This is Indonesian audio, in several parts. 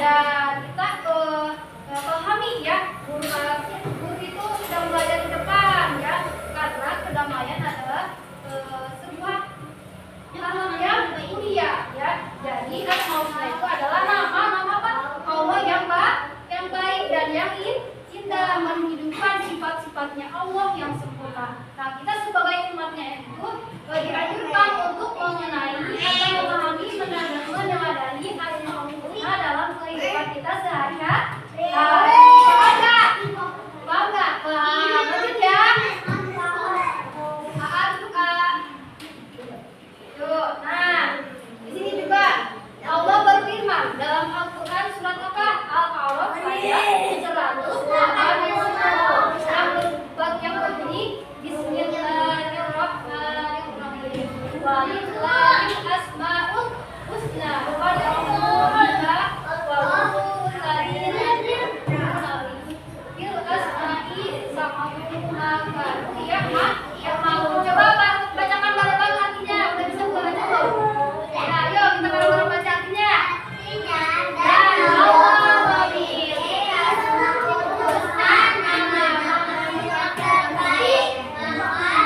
dan kita pahami ya, guru itu sedang belajar di depan ya, karena kedamaian adalah sebuah hal yang mulia ya. Jadi Al-Husna itu adalah nama apa? Allah yang baik dan yang indah, menghidupkan sifat-sifatnya Allah yang sempurna. Nah, kita sebagai umatnya itu dianjurkan untuk mengenai atau memahami, menyadari Al-Husna dalam kehidupan kita sehari-hari. Bangga. Lanjut ya. Nah, di sini juga Allah berfirman dalam Al-Quran surat apa? Al-A'raf ayat 180 yang berbunyi Bismillahirrahmanirrahim. Walillahil asmaul husna fad'uuhu biha wa huwal bil asma'i sam'uha yang mau coba bacakan bareng-bareng artinya. Udah bisa baca belum? Ya, ayo kita bareng-bareng baca artinya. Dan Allah memilih asmaul husna, nama-nama yang terbaik,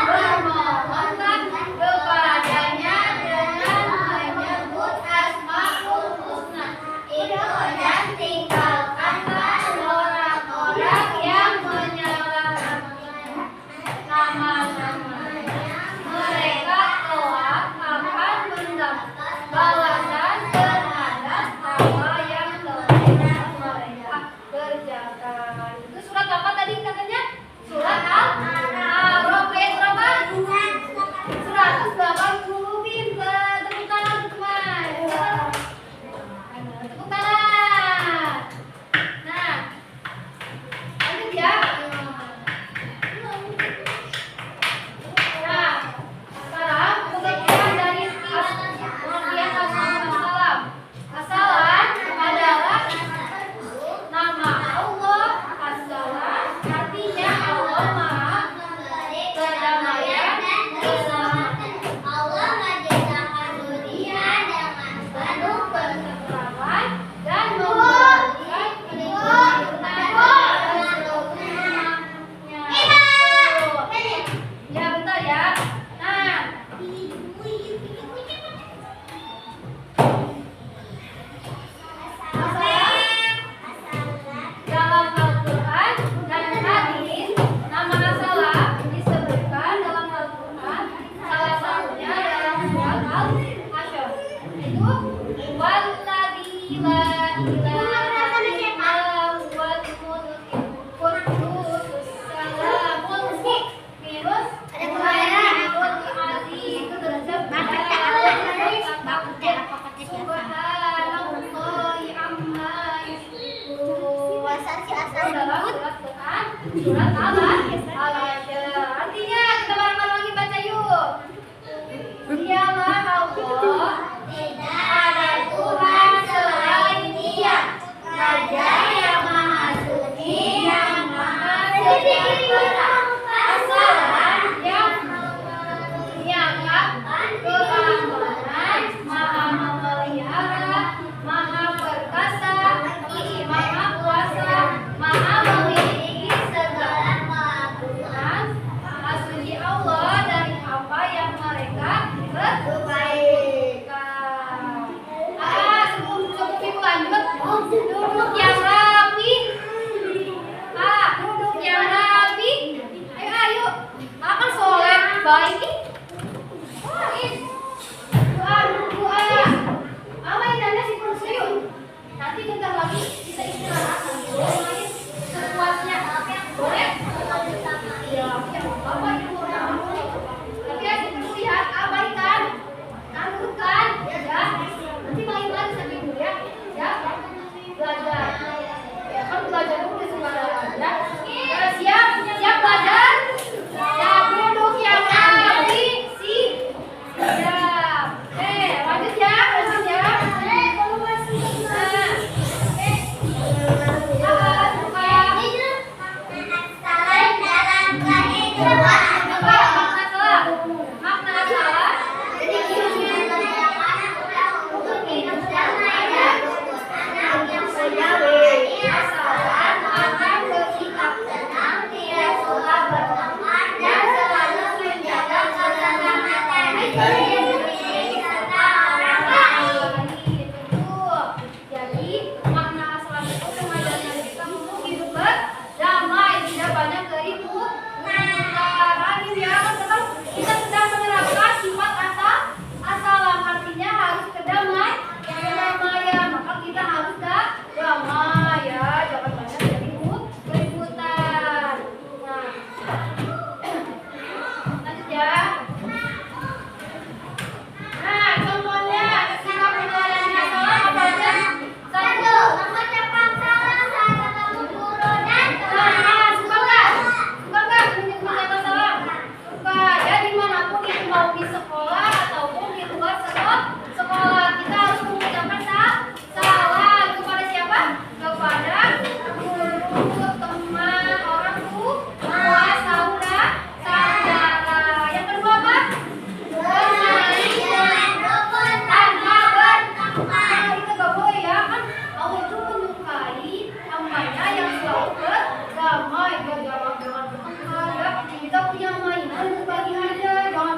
bermohonlah kepadanya dengan menyebut asmaul husna itu, dan tinggalkanlah orang-orang yang menyalahkan nama-namanya. Mereka kelak akan mendapat balasan terhadap apa yang telah mereka kerjakan. Itu surat apa tadi katanya? Surat Al-A'raf ayat berapa? 180. Pintar. Tepuk tangan teman. Tepuk tangan. Nah, lanjut ya. Nah, sekarang pengertian dari pengertian As-Salam. As-Salam adalah nama Allah. As-Salam artinya Allah Maha Kedamaian dan keselamatan. Allah menciptakan dunia dengan penuh ketentraman dan memberikan kenikmatan seluruhnya. Ya, bentar ya. Nah, dalam Al-Quran dan hadis, nama As-Salam disebutkan dalam Al-Quran. Salah satunya dalam surat Al-Hasyr. Itu walladzi la ilaha illa huwal quddus salamul mu'minun al-mu'minul azizul subhanallahi amma yusyrikun. Dalam surat Al-Hasyr. Artinya kita bareng-bareng lagi baca yuk. Dialah Allah, tidak ada Tuhan selain Dia, Raja yang Maha Suci, yang Maha Sejahtera. As-Salam yang menyiapkan keamanan, Maha memelihara, Maha perkasa, Maha kuasa, Maha memiliki segala keagungan. Maha suci Allah dari apa yang mereka perbuatan. Sebelum ibu lanjut, duduk yang rapi. Duduk yang rapi. Ayo, makan soleh baik. Doa. Apa yang anda si pensiun? Nanti bentar lagi kita istirahat. Sekuatnya. Boleh? Ya, Bapak Ibu. Tapi ya, seperti lihat, abaikan, anggurkan, ya. Nanti main lagi sama ibu ya. Ya, belajar. Ya, kan belajar dulu di sekolah ya. Siap belajar. Ya, duduk yang rapi. Betul. Jadi makna asal itu mengajarkan kita untuk hidup berdamai, tidak banyak keributan. Ya, kan kita sedang menerapkan sifat asalam, artinya harus kedamaian. Maka kita harus damai ya, jangan banyak keributan. Nah, lanjut ya. Nah, contohnya sikap penilaian asalam apa aja? Satu, mengucapkan salam saat ketemu guru dan teman. Suka nggak mengucapkan salam? Suka. Ya dimanapun itu, mau di sekolah ataupun di luar sekolah, kita harus mengucapkan salam kepada siapa? Kepada guru, teman, orang tua, saudara. Yang kedua apa? Kita gak boleh ya, kan Allah itu menyukai hambanya yang selalu berdamai, jangan bertengkar ya. Kita punya mainan berbagi aja, jangan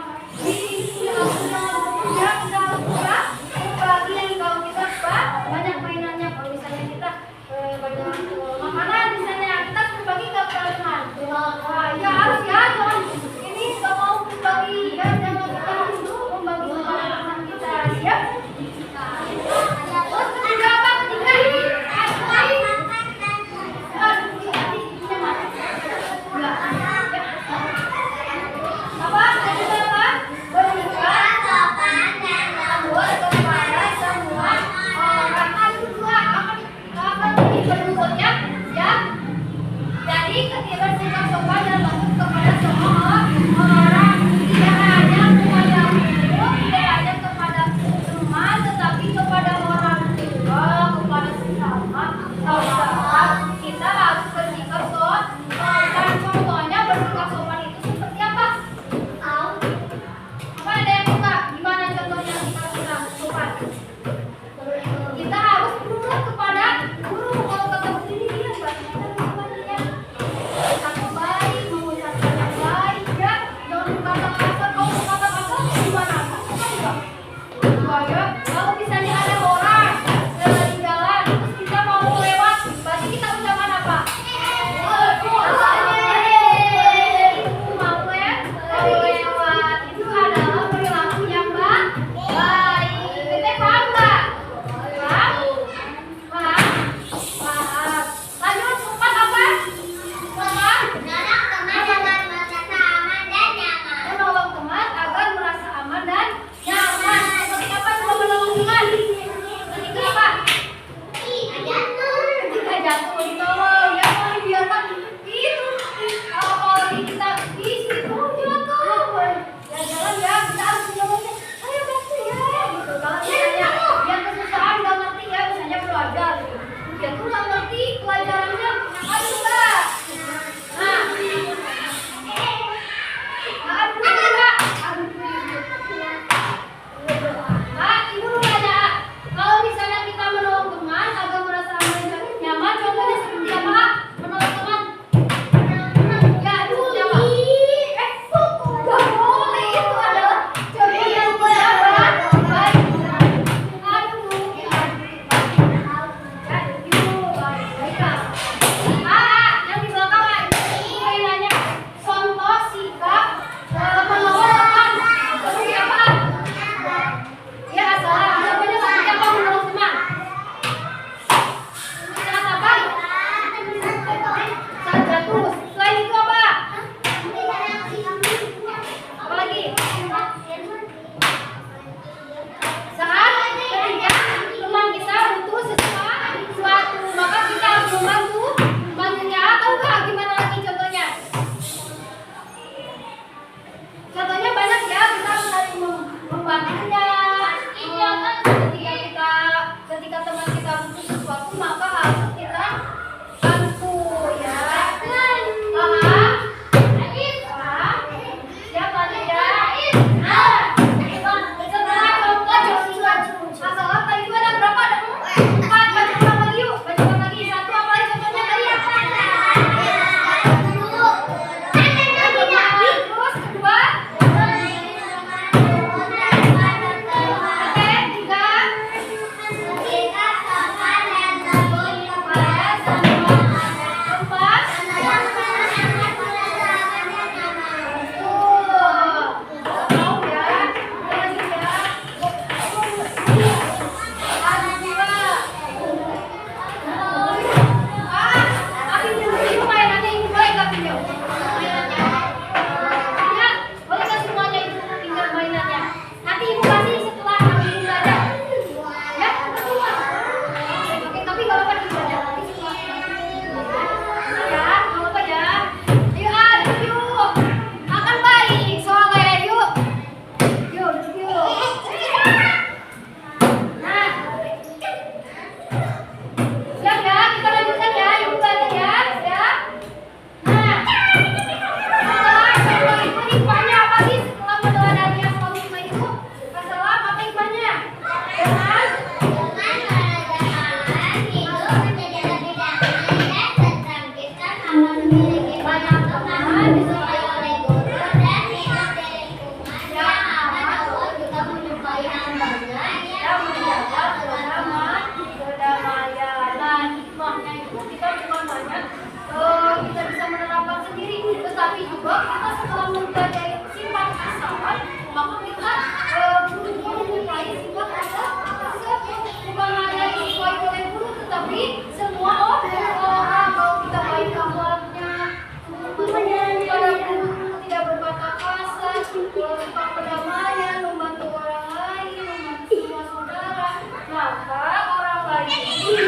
suka kedamaian, membantu orang lain, membantu semua saudara, maka orang lain ini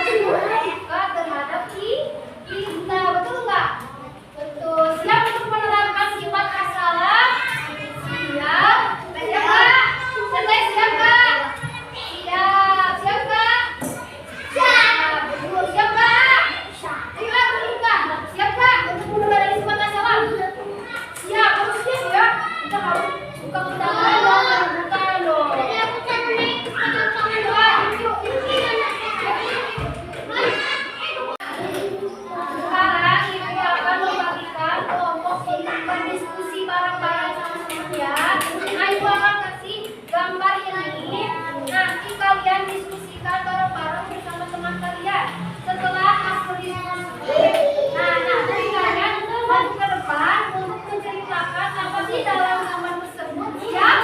suka terhadap kita. Betul nggak? Betul. Siap untuk menerapkan sifat as-salam? Siap. Siap nggak? Selesai siap nggak? Siap. Siap nggak? Siap. Betul. Siap nggak? Ayo betul nggak? Siap nggak untuk menerapkan sifat as-salam? Siap. Harus siap ya. Kita harus buka kedamaian dong. Buka dong. Sekarang ibu akan membagikan kelompok untuk berdiskusi bareng-bareng sama semuanya. Nah, ibu akan kasih gambar ini. Nanti kalian diskusikan bareng-bareng bersama teman kalian. Setelah hasil diskusi, nanti kalian maju ke depan untuk menceritakan apa sih dalam gambar tersebut. Siap?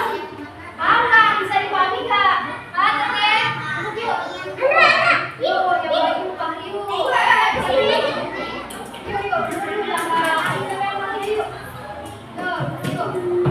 Paham nggak? Bisa dipahami nggak? Teteh, duduk yuk. Yuk, yang baik bukan yuk. Yuk, duduk yuk. Yuk.